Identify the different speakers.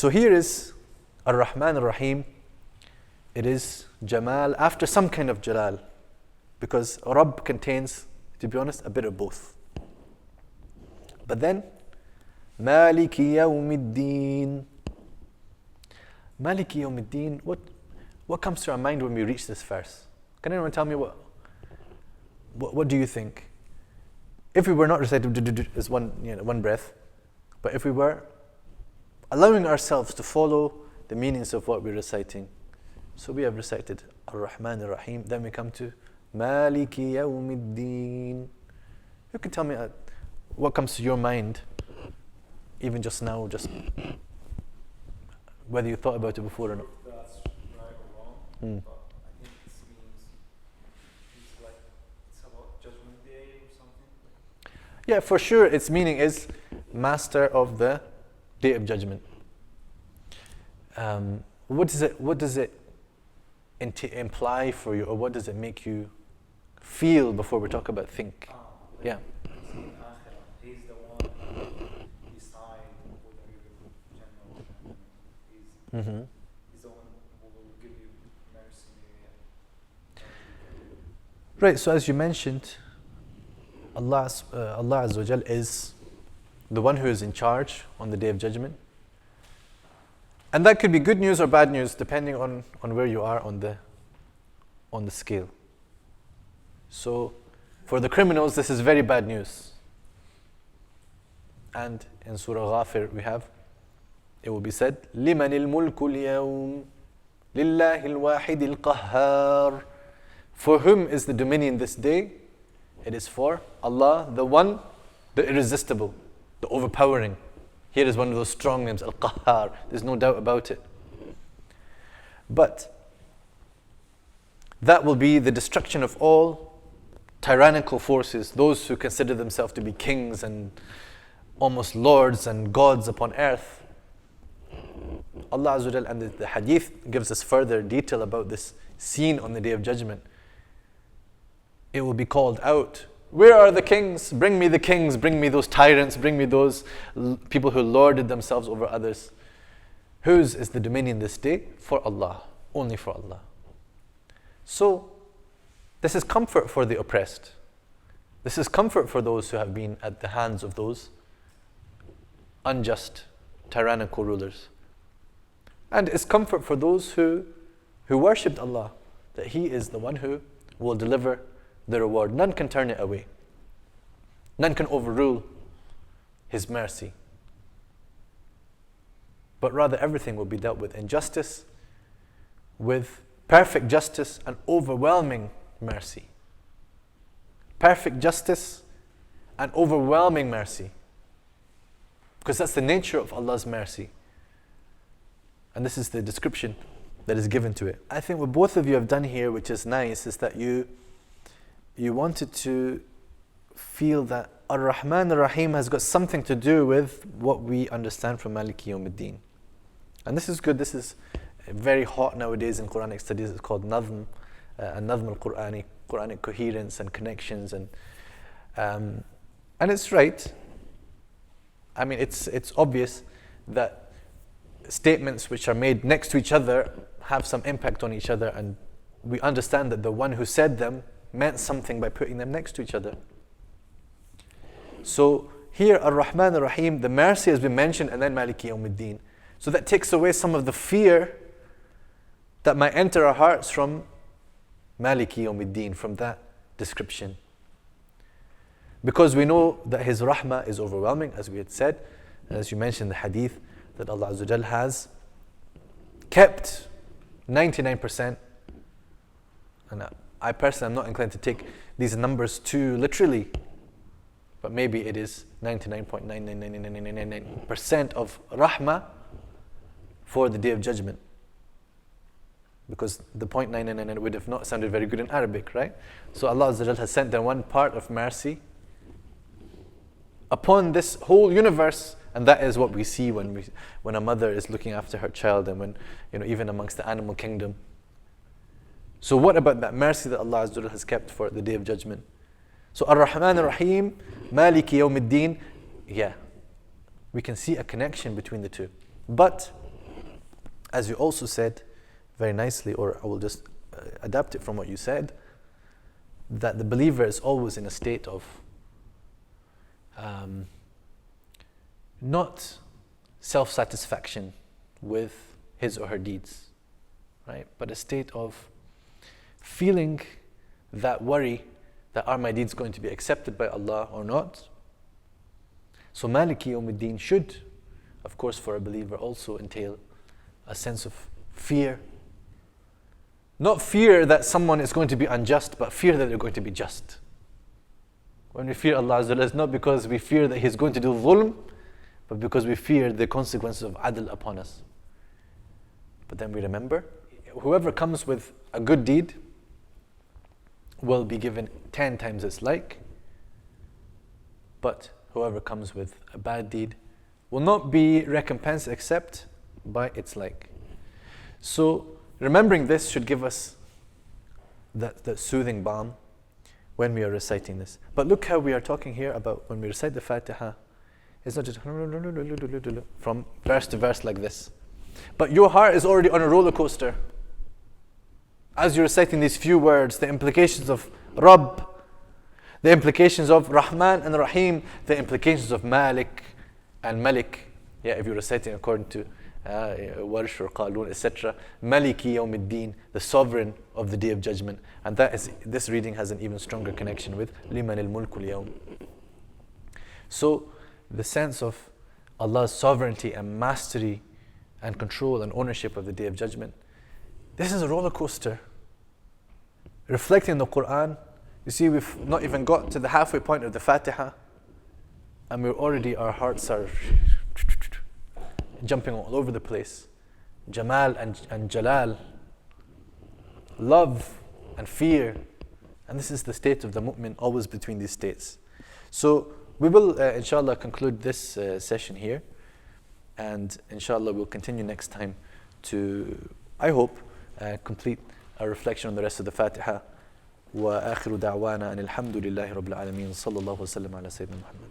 Speaker 1: So here is Ar-Rahman Ar-Rahim. It is Jamal after some kind of Jalal. Because Rabb contains, to be honest, a bit of both. But then, Maliki Yawmiddin. Maliki Yawmiddin, what comes to our mind when we reach this verse? Can anyone tell me what do you think? If we were not reciting as one breath, but if we were allowing ourselves to follow the meanings of what we're reciting. So we have recited Ar-Rahman Ar-Rahim, then we come to Maliki Yawmiddin. Who can tell me what comes to your mind, even just now, just whether you thought about it before or not?
Speaker 2: That's right or wrong, but I think this means it's about Judgment Day or something.
Speaker 1: Yeah, for sure, its meaning is Master of the Day of Judgment. What does it imply for you, or what does it make you feel before we talk about think? Yeah.
Speaker 2: He's the one who decides whether you're Jannah or Jahannam. He's the one who will give you mercy.
Speaker 1: Right, so as you mentioned, Allah Azza wa Jal is the one who is in charge on the Day of Judgment. And that could be good news or bad news, depending on where you are on the scale. So, for the criminals, this is very bad news. And in Surah Ghafir, it will be said, لِمَنِ الْمُلْكُ الْيَوْمِ لِلَّهِ الْوَاحِدِ الْقَهَّارِ. For whom is the dominion this day? It is for Allah, the one, the irresistible, the overpowering. Here is one of those strong names, Al-Qahhar. There's no doubt about it. But that will be the destruction of all tyrannical forces, those who consider themselves to be kings and almost lords and gods upon earth. Allah Azza wa Jal, and the hadith gives us further detail about this scene on the Day of Judgment. It will be called out, where are the kings? Bring me the kings, bring me those tyrants, bring me those people who lorded themselves over others. Whose is the dominion this day? For Allah, only for Allah. So, this is comfort for the oppressed. This is comfort for those who have been at the hands of those unjust, tyrannical rulers. And it's comfort for those who worshipped Allah, that He is the one who will deliver the reward. None can turn it away. None can overrule His mercy. But rather everything will be dealt with in justice, with perfect justice and overwhelming mercy. Perfect justice and overwhelming mercy. Because that's the nature of Allah's mercy. And this is the description that is given to it. I think what both of you have done here, which is nice, is that you wanted to feel that Ar-Rahman Ar-Rahim has got something to do with what we understand from Maliki Yawmiddin. And this is good. This is very hot nowadays in Quranic studies. It's called Nazm, Nazm al-Qur'ani, Quranic coherence and connections. And it's right. I mean, it's obvious that statements which are made next to each other have some impact on each other, and we understand that the one who said them meant something by putting them next to each other. So here, Ar-Rahman Ar-Rahim, the mercy has been mentioned, and then Maliki Yawmiddin. So that takes away some of the fear that might enter our hearts from Maliki Yawmiddin, from that description. Because we know that His Rahmah is overwhelming, as we had said, and as you mentioned in the hadith, that Allah Azza wa Jal has kept 99%. And I personally am not inclined to take these numbers too literally, but maybe it is 99.99999% of Rahmah for the Day of Judgment. Because the 0.999 would have not sounded very good in Arabic, right? So Allah Azza wa Jal has sent down one part of mercy upon this whole universe, and that is what we see when a mother is looking after her child, and when, even amongst the animal kingdom. So what about that mercy that Allah Azza wa Jal has kept for the Day of Judgment? So Ar-Rahman Ar-Rahim, Maliki Yawmiddin, yeah, we can see a connection between the two. But as you also said very nicely, or I will just adapt it from what you said, that the believer is always in a state of not self-satisfaction with his or her deeds, right? But a state of feeling that worry that are my deeds going to be accepted by Allah or not. So Maliki Yawmiddin should, of course, for a believer also entail a sense of fear. Not fear that someone is going to be unjust, but fear that they're going to be just. When we fear Allah Azza wa Jalla, it's not because we fear that He's going to do dhulm, but because we fear the consequences of adl upon us. But then we remember, whoever comes with a good deed will be given 10 times its like, but whoever comes with a bad deed will not be recompensed except by its like. So remembering this should give us that soothing balm when we are reciting this. But look how we are talking here about when we recite the Fatiha. It's not just from verse to verse like this. But your heart is already on a roller coaster. As you're reciting these few words, the implications of Rabb, the implications of Rahman and Rahim, the implications of Malik and Malik. Yeah, if you're reciting according to Warsh or Qalun, etc. Maliki Yawmiddin, the sovereign of the Day of Judgment. And this reading has an even stronger connection with Liman al-Mulku al-Yawm. So the sense of Allah's sovereignty and mastery and control and ownership of the Day of Judgment. This is a roller coaster. Reflecting the Qur'an, you see, we've not even got to the halfway point of the Fatiha, and our hearts are jumping all over the place. Jamal and Jalal, love and fear, and this is the state of the mu'min, always between these states. So we will, inshallah, conclude this session here, and inshallah we'll continue next time to, I hope, complete our reflection on the rest of the Fatiha. وآخر دعوانا أن الحمد لله رب العالمين صلى الله وسلم على سيدنا محمد.